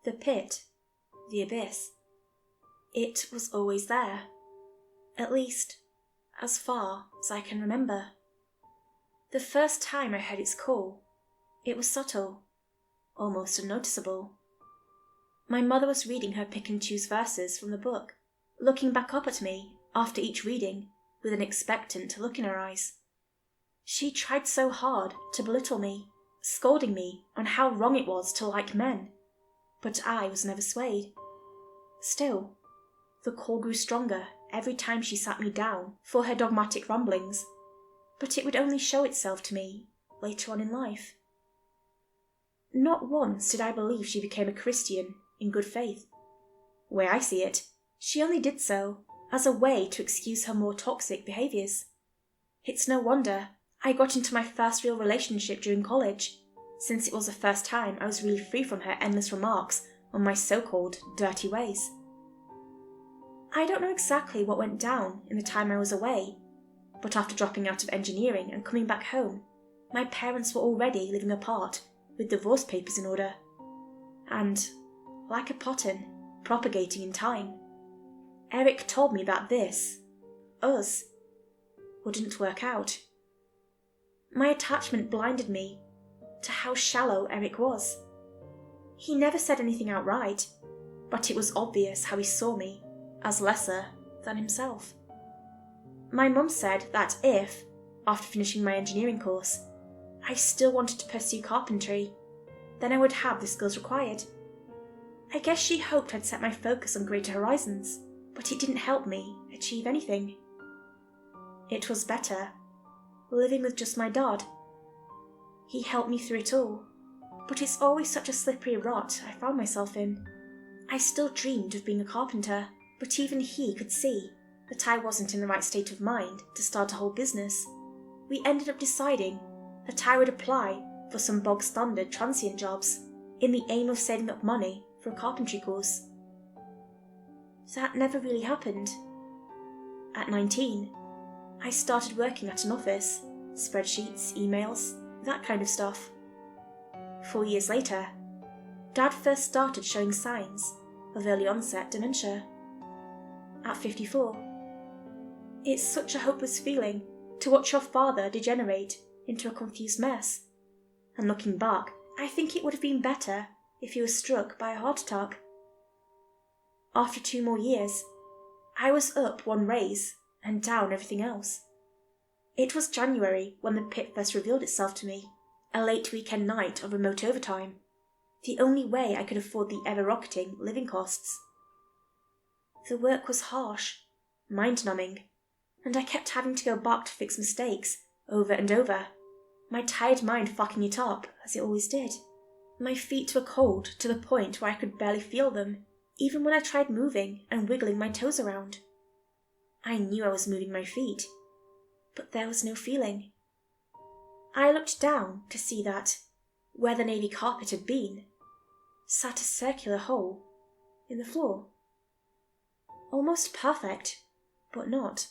The pit, the abyss. It was always there. At least, as far as I can remember. The first time I heard its call, it was subtle, almost unnoticeable. My mother was reading her pick and choose verses from the book, looking back up at me after each reading with an expectant look in her eyes. She tried so hard to belittle me, scolding me on how wrong it was to like men, but I was never swayed. Still, the call grew stronger every time she sat me down for her dogmatic ramblings, but it would only show itself to me later on in life. Not once did I believe she became a Christian in good faith. The way I see it, she only did so as a way to excuse her more toxic behaviours. It's no wonder I got into my first real relationship during college, since it was the first time I was really free from her endless remarks on my so-called dirty ways. I don't know exactly what went down in the time I was away, but after dropping out of engineering and coming back home, my parents were already living apart with divorce papers in order. And, like a pattern propagating in time, Eric told me that us, wouldn't work out. My attachment blinded me to how shallow Eric was. He never said anything outright, but it was obvious how he saw me as lesser than himself. My mum said that if, after finishing my engineering course, I still wanted to pursue carpentry, then I would have the skills required. I guess she hoped I'd set my focus on greater horizons, but it didn't help me achieve anything. It was better living with just my dad. He helped me through it all, but it's always such a slippery rut I found myself in. I still dreamed of being a carpenter, but even he could see that I wasn't in the right state of mind to start a whole business. We ended up deciding that I would apply for some bog-standard transient jobs in the aim of saving up money for a carpentry course. That never really happened. At 19, I started working at an office, spreadsheets, emails, that kind of stuff. 4 years later, Dad first started showing signs of early onset dementia. At 54. It's such a hopeless feeling to watch your father degenerate into a confused mess. And looking back, I think it would have been better if he was struck by a heart attack. After 2 more years, I was up one raise and down everything else. It was January when the pit first revealed itself to me, a late weekend night of remote overtime, the only way I could afford the ever-rocketing living costs. The work was harsh, mind-numbing, and I kept having to go back to fix mistakes over and over, my tired mind fucking it up, as it always did. My feet were cold to the point where I could barely feel them, even when I tried moving and wiggling my toes around. I knew I was moving my feet, but there was no feeling. I looked down to see that, where the navy carpet had been, sat a circular hole in the floor. Almost perfect, but not.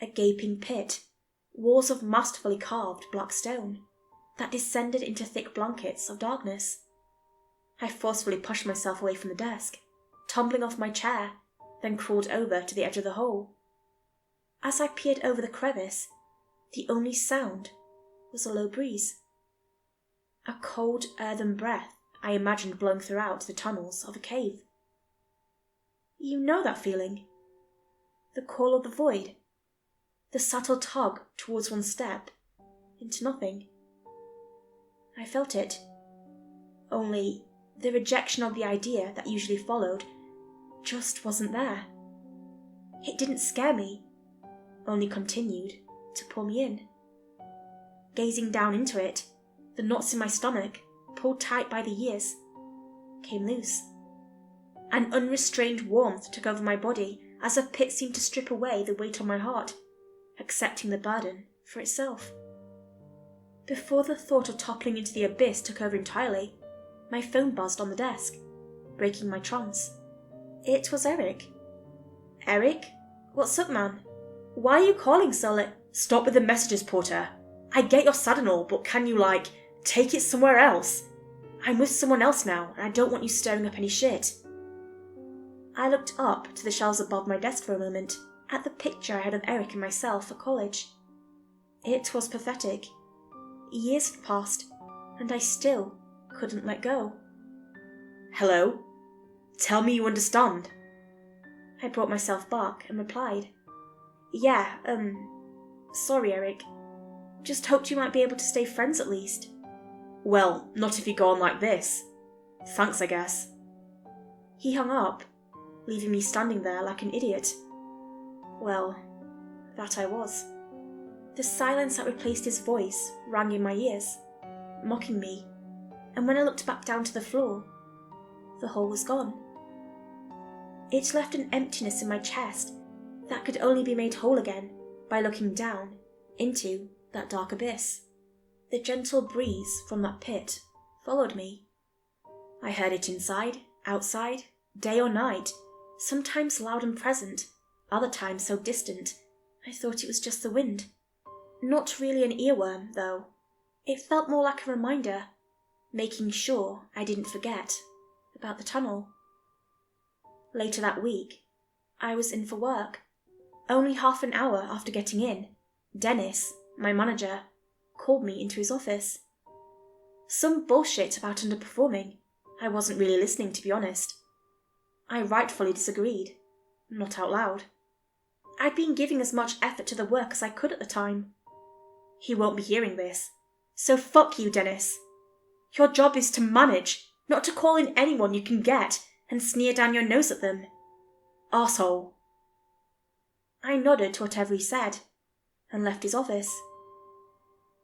A gaping pit, walls of masterfully carved black stone, that descended into thick blankets of darkness. I forcefully pushed myself away from the desk, tumbling off my chair, then crawled over to the edge of the hole. As I peered over the crevice, the only sound was a low breeze. A cold, earthen breath I imagined blowing throughout the tunnels of a cave. You know that feeling? The call of the void. The subtle tug towards one step into nothing. I felt it. Only the rejection of the idea that usually followed just wasn't there. It didn't scare me, only continued to pull me in. Gazing down into it, the knots in my stomach, pulled tight by the years, came loose. An unrestrained warmth took over my body as the pit seemed to strip away the weight on my heart, accepting the burden for itself. Before the thought of toppling into the abyss took over entirely, my phone buzzed on the desk, breaking my trance. It was Eric. Eric? What's up, man? Why are you calling so late? Stop with the messages, Porter. I get you're sad and all, but can you, take it somewhere else? I'm with someone else now, and I don't want you stirring up any shit." I looked up to the shelves above my desk for a moment, at the picture I had of Eric and myself at college. It was pathetic. Years had passed, and I still couldn't let go. "Hello? Tell me you understand." I brought myself back and replied, "Yeah, sorry, Eric. Just hoped you might be able to stay friends at least." "Well, not if you go on like this. Thanks, I guess." He hung up, leaving me standing there like an idiot. Well, that I was. The silence that replaced his voice rang in my ears, mocking me, and when I looked back down to the floor, the hole was gone. It left an emptiness in my chest that could only be made whole again by looking down into that dark abyss. The gentle breeze from that pit followed me. I heard it inside, outside, day or night, sometimes loud and present, other times so distant I thought it was just the wind. Not really an earworm, though. It felt more like a reminder, making sure I didn't forget about the tunnel. Later that week, I was in for work. Only half an hour after getting in, Dennis, my manager, called me into his office. Some bullshit about underperforming. I wasn't really listening, to be honest. I rightfully disagreed, not out loud. I'd been giving as much effort to the work as I could at the time. He won't be hearing this, so fuck you, Dennis. Your job is to manage, not to call in anyone you can get and sneer down your nose at them. Arsehole. I nodded to whatever he said and left his office.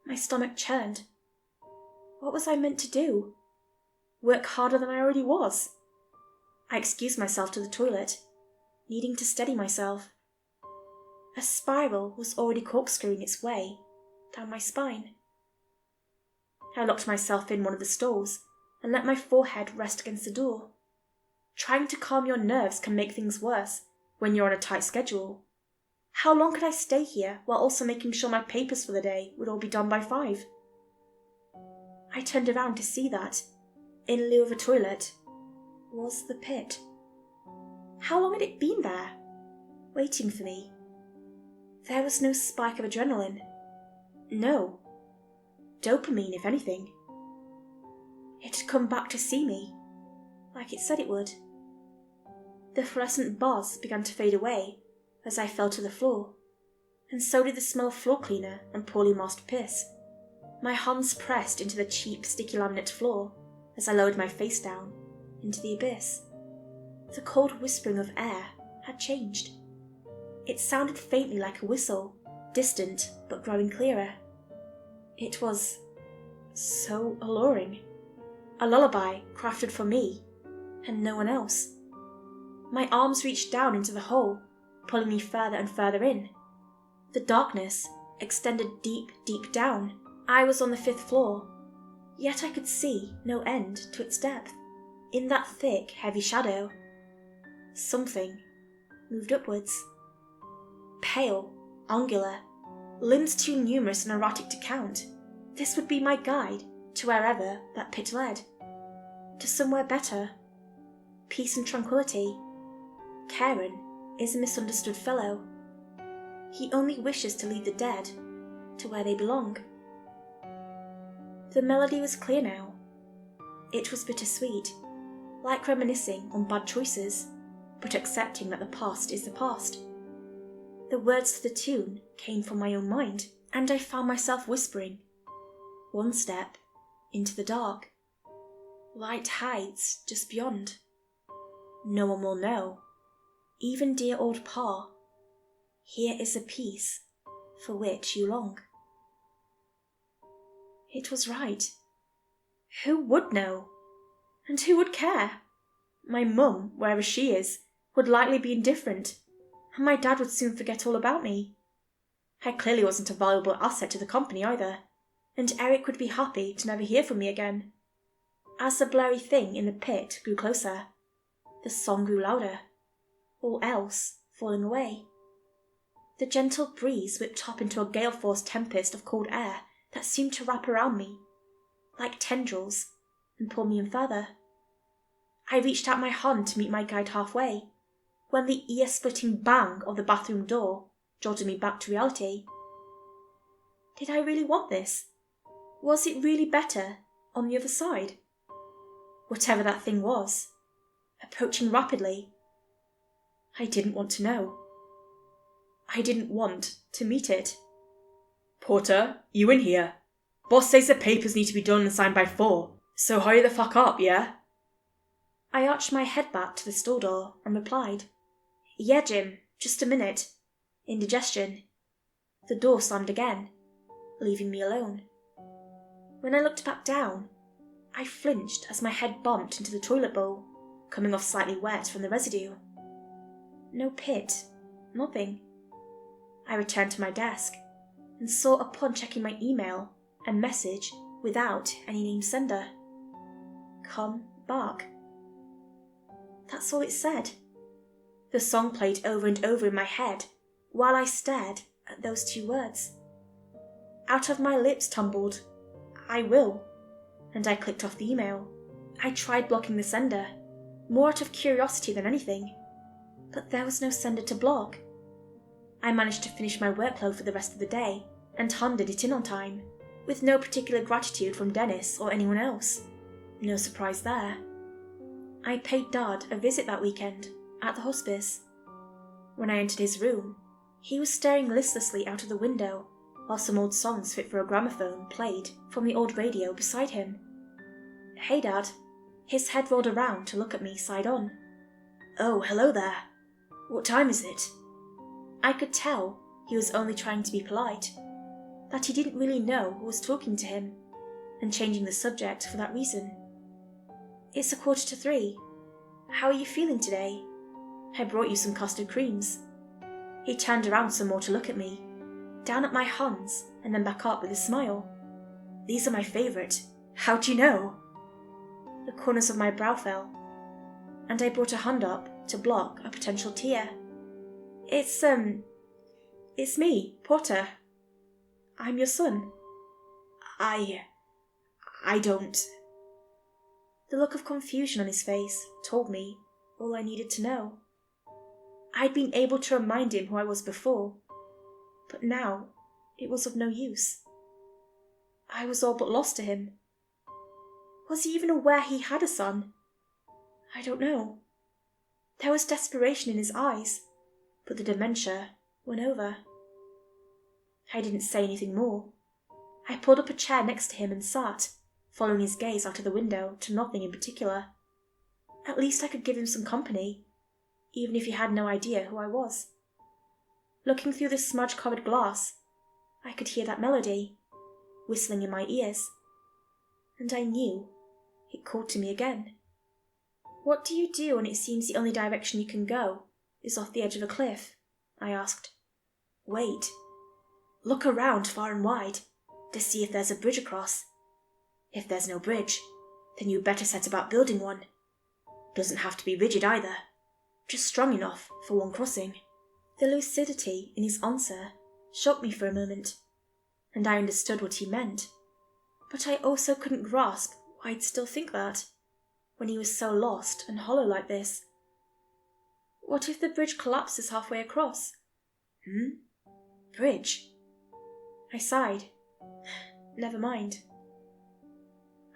My stomach churned. What was I meant to do? Work harder than I already was? I excused myself to the toilet, needing to steady myself. A spiral was already corkscrewing its way down my spine. I locked myself in one of the stalls and let my forehead rest against the door. Trying to calm your nerves can make things worse when you're on a tight schedule. How long could I stay here while also making sure my papers for the day would all be done by 5? I turned around to see that, in lieu of a toilet, was the pit. How long had it been there, waiting for me? There was no spike of adrenaline. No. Dopamine, if anything. It had come back to see me, like it said it would. The fluorescent bars began to fade away as I fell to the floor, and so did the smell of floor cleaner and poorly masked piss. My hands pressed into the cheap, sticky laminate floor as I lowered my face down into the abyss. The cold whispering of air had changed. It sounded faintly like a whistle, distant but growing clearer. It was so alluring. A lullaby crafted for me, and no one else. My arms reached down into the hole, pulling me further and further in. The darkness extended deep, deep down. I was on the 5th floor, yet I could see no end to its depth. In that thick, heavy shadow, something moved upwards. Pale, angular, limbs too numerous and erratic to count. This would be my guide to wherever that pit led. To somewhere better. Peace and tranquility. Karen is a misunderstood fellow. He only wishes to lead the dead to where they belong. The melody was clear now. It was bittersweet, like reminiscing on bad choices, but accepting that the past is the past. The words to the tune came from my own mind, and I found myself whispering, one step into the dark. Light hides just beyond. No one will know, even dear old Pa. Here is a peace for which you long. It was right. Who would know? And who would care? My mum, wherever she is, would likely be indifferent, and my dad would soon forget all about me. I clearly wasn't a valuable asset to the company either, and Eric would be happy to never hear from me again. As the blurry thing in the pit grew closer, the song grew louder, all else falling away. The gentle breeze whipped up into a gale-force tempest of cold air that seemed to wrap around me, like tendrils, and pulled me in further. I reached out my hand to meet my guide halfway, when the ear-splitting bang of the bathroom door jolted me back to reality. Did I really want this? Was it really better on the other side? Whatever that thing was, approaching rapidly. I didn't want to know. I didn't want to meet it. Porter, you in here? Boss says the papers need to be done and signed by 4, so hurry the fuck up, yeah? I arched my head back to the store door and replied, "Yeah, Jim, just a minute." Indigestion. The door slammed again, leaving me alone. When I looked back down, I flinched as my head bumped into the toilet bowl, coming off slightly wet from the residue. No pit, nothing. I returned to my desk and saw upon checking my email a message without any named sender. Come back. That's all it said. The song played over and over in my head while I stared at those 2 words. Out of my lips tumbled, "I will," and I clicked off the email. I tried blocking the sender, more out of curiosity than anything, but there was no sender to block. I managed to finish my workload for the rest of the day and handed it in on time, with no particular gratitude from Dennis or anyone else. No surprise there. I paid Dad a visit that weekend at the hospice. When I entered his room, he was staring listlessly out of the window while some old songs fit for a gramophone played from the old radio beside him. "Hey, Dad." His head rolled around to look at me side on. "Oh, hello there. What time is it?" I could tell he was only trying to be polite, that he didn't really know who was talking to him, and changing the subject for that reason. "It's 2:45. How are you feeling today? I brought you some custard creams." He turned around some more to look at me, down at my hands and then back up with a smile. "These are my favourite. How do you know?" The corners of my brow fell, and I brought a hand up to block a potential tear. It's me, Porter. I'm your son." I don't..." The look of confusion on his face told me all I needed to know. I'd been able to remind him who I was before, but now it was of no use. I was all but lost to him. Was he even aware he had a son? I don't know. There was desperation in his eyes, but the dementia went over. I didn't say anything more. I pulled up a chair next to him and sat, following his gaze out of the window to nothing in particular. At least I could give him some company, even if he had no idea who I was. Looking through the smudge-covered glass, I could hear that melody, whistling in my ears, and I knew it called to me again. "What do you do when it seems the only direction you can go is off the edge of a cliff?" I asked. "Wait. Look around far and wide to see if there's a bridge across. If there's no bridge, then you'd better set about building one. Doesn't have to be rigid either, just strong enough for one crossing." The lucidity in his answer shocked me for a moment, and I understood what he meant, but I also couldn't grasp why I'd still think that, when he was so lost and hollow like this. What if the bridge collapses halfway across? Bridge? I sighed. Never mind.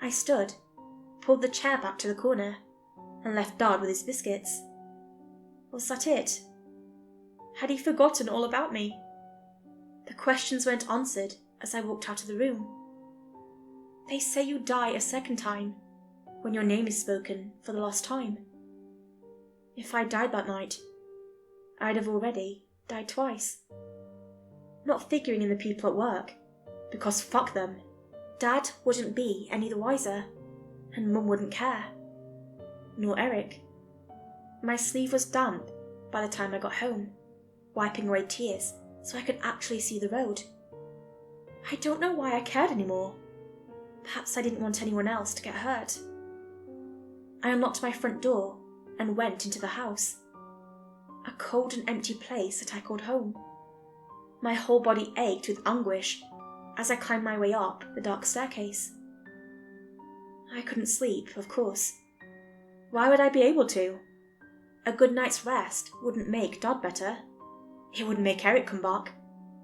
I stood, pulled the chair back to the corner, and left Dad with his biscuits. Was that it? Had he forgotten all about me? The questions weren't answered as I walked out of the room. They say you die a second time when your name is spoken for the last time. If I died that night, I'd have already died twice. Not figuring in the people at work, because fuck them. Dad wouldn't be any the wiser, and Mum wouldn't care. Nor Eric. My sleeve was damp by the time I got home, wiping away tears so I could actually see the road. I don't know why I cared anymore. Perhaps I didn't want anyone else to get hurt. I unlocked my front door and went into the house. A cold and empty place that I called home. My whole body ached with anguish as I climbed my way up the dark staircase. I couldn't sleep, of course. Why would I be able to? A good night's rest wouldn't make Dad better. It wouldn't make Eric come back,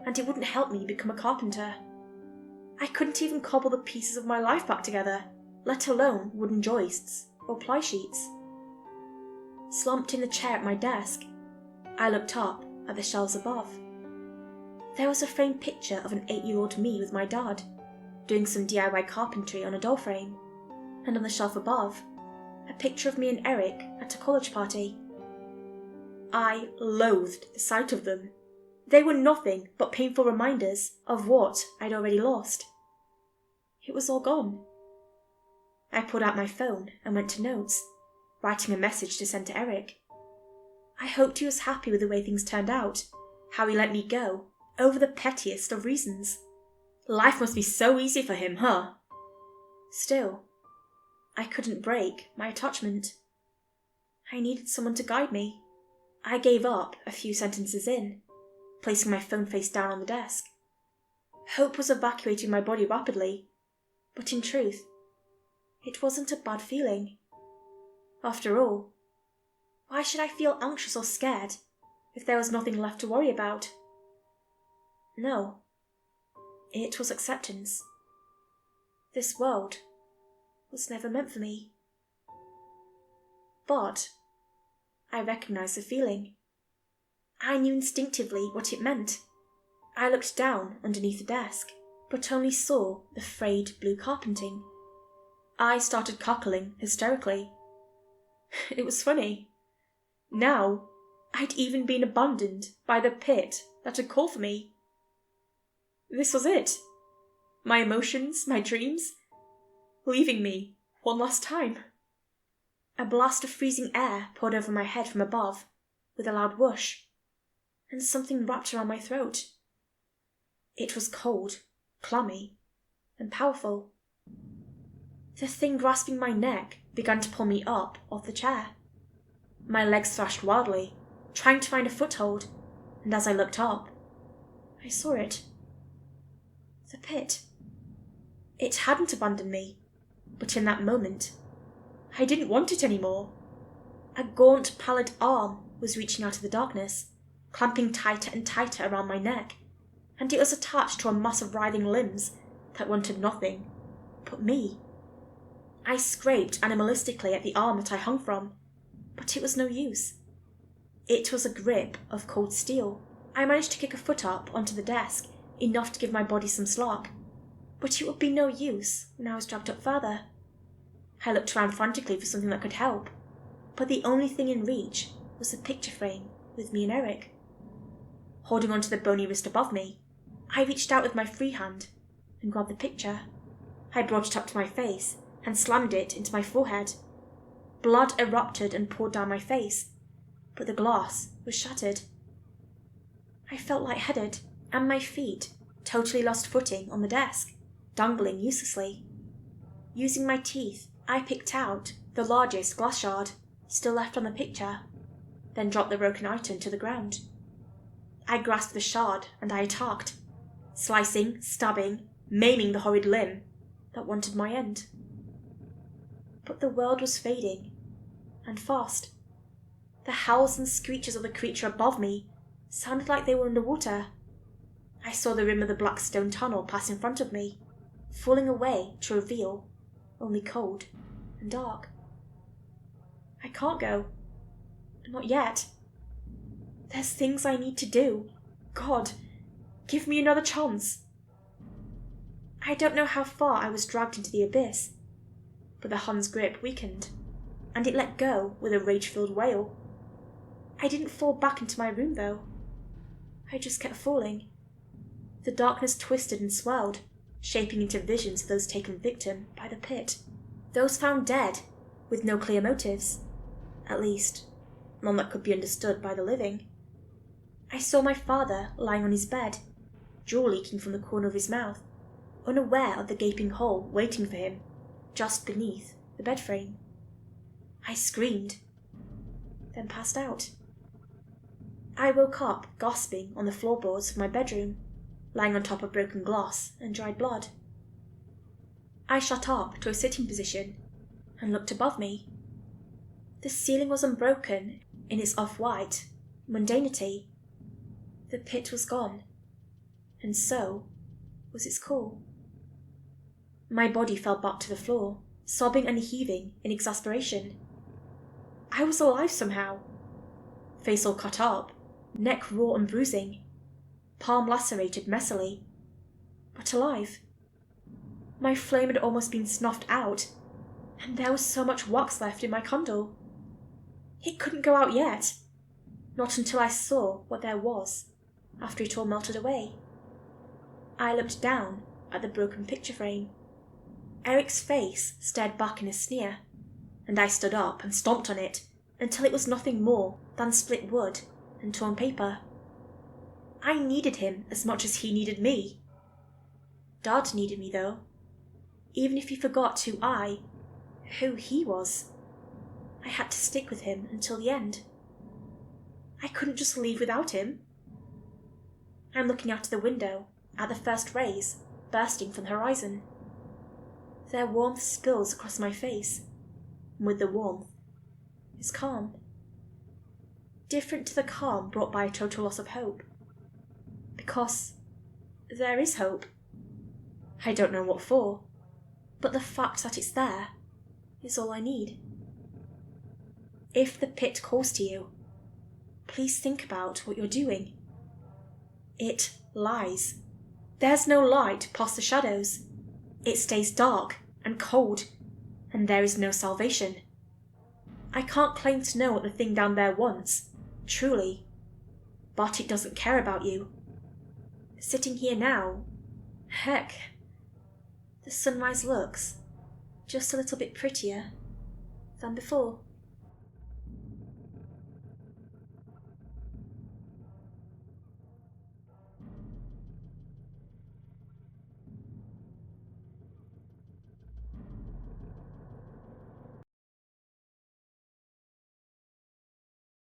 and it wouldn't help me become a carpenter. I couldn't even cobble the pieces of my life back together, let alone wooden joists or ply sheets. Slumped in the chair at my desk, I looked up at the shelves above. There was a framed picture of an 8-year-old me with my dad, doing some DIY carpentry on a doll frame, and on the shelf above, a picture of me and Eric at a college party. I loathed the sight of them. They were nothing but painful reminders of what I'd already lost. It was all gone. I pulled out my phone and went to notes, writing a message to send to Eric. I hoped he was happy with the way things turned out, how he let me go, over the pettiest of reasons. Life must be so easy for him, huh? Still, I couldn't break my attachment. I needed someone to guide me. I gave up a few sentences in, placing my phone face down on the desk. Hope was evacuating my body rapidly, but in truth, it wasn't a bad feeling. After all, why should I feel anxious or scared if there was nothing left to worry about? No, it was acceptance. This world was never meant for me. But I recognized the feeling. I knew instinctively what it meant. I looked down underneath the desk, but only saw the frayed blue carpeting. I started cackling hysterically. It was funny. Now, I'd even been abandoned by the pit that had called for me. This was it. My emotions, my dreams, leaving me one last time. A blast of freezing air poured over my head from above, with a loud whoosh, and something wrapped around my throat. It was cold, clammy, and powerful. The thing grasping my neck began to pull me up off the chair. My legs thrashed wildly, trying to find a foothold, and as I looked up, I saw it. The pit. It hadn't abandoned me, but in that moment, I didn't want it anymore. A gaunt, pallid arm was reaching out of the darkness, clamping tighter and tighter around my neck, and it was attached to a mass of writhing limbs that wanted nothing but me. I scraped animalistically at the arm that I hung from, but it was no use. It was a grip of cold steel. I managed to kick a foot up onto the desk, enough to give my body some slack, but it would be no use when I was dragged up further. I looked around frantically for something that could help, but the only thing in reach was the picture frame with me and Eric. Holding onto the bony wrist above me, I reached out with my free hand and grabbed the picture. I brought it up to my face and slammed it into my forehead. Blood erupted and poured down my face, but the glass was shattered. I felt lightheaded, and my feet totally lost footing on the desk, dangling uselessly. Using my teeth, I picked out the largest glass shard still left on the picture, then dropped the broken item to the ground. I grasped the shard and I attacked, slicing, stabbing, maiming the horrid limb that wanted my end. But the world was fading, and fast. The howls and screeches of the creature above me sounded like they were underwater. I saw the rim of the black stone tunnel pass in front of me, falling away to reveal only cold and dark. I can't go. Not yet. There's things I need to do. God, give me another chance. I don't know how far I was dragged into the abyss, but the Hun's grip weakened, and it let go with a rage-filled wail. I didn't fall back into my room, though. I just kept falling. The darkness twisted and swelled, shaping into visions of those taken victim by the pit. Those found dead, with no clear motives. At least, none that could be understood by the living. I saw my father lying on his bed, drool leaking from the corner of his mouth, unaware of the gaping hole waiting for him, just beneath the bed frame. I screamed, then passed out. I woke up gasping on the floorboards of my bedroom, lying on top of broken glass and dried blood. I shot up to a sitting position and looked above me. The ceiling was unbroken in its off-white mundanity. The pit was gone, and so was its call. My body fell back to the floor, sobbing and heaving in exasperation. I was alive somehow. Face all cut up, neck raw and bruising, palm lacerated messily, but alive. My flame had almost been snuffed out, and there was so much wax left in my candle. It couldn't go out yet, not until I saw what there was after it all melted away. I looked down at the broken picture frame. Eric's face stared back in a sneer, and I stood up and stomped on it until it was nothing more than split wood and torn paper. I needed him as much as he needed me. Dad needed me, though, even if he forgot who he was. I had to stick with him until the end. I couldn't just leave without him. I'm looking out of the window at the first rays bursting from the horizon. Their warmth spills across my face, and with the warmth is calm. Different to the calm brought by a total loss of hope. Because there is hope. I don't know what for, but the fact that it's there is all I need. If the pit calls to you, please think about what you're doing. It lies. There's no light past the shadows. It stays dark and cold, and there is no salvation. I can't claim to know what the thing down there wants, truly, but it doesn't care about you. Sitting here now, heck, the sunrise looks just a little bit prettier than before.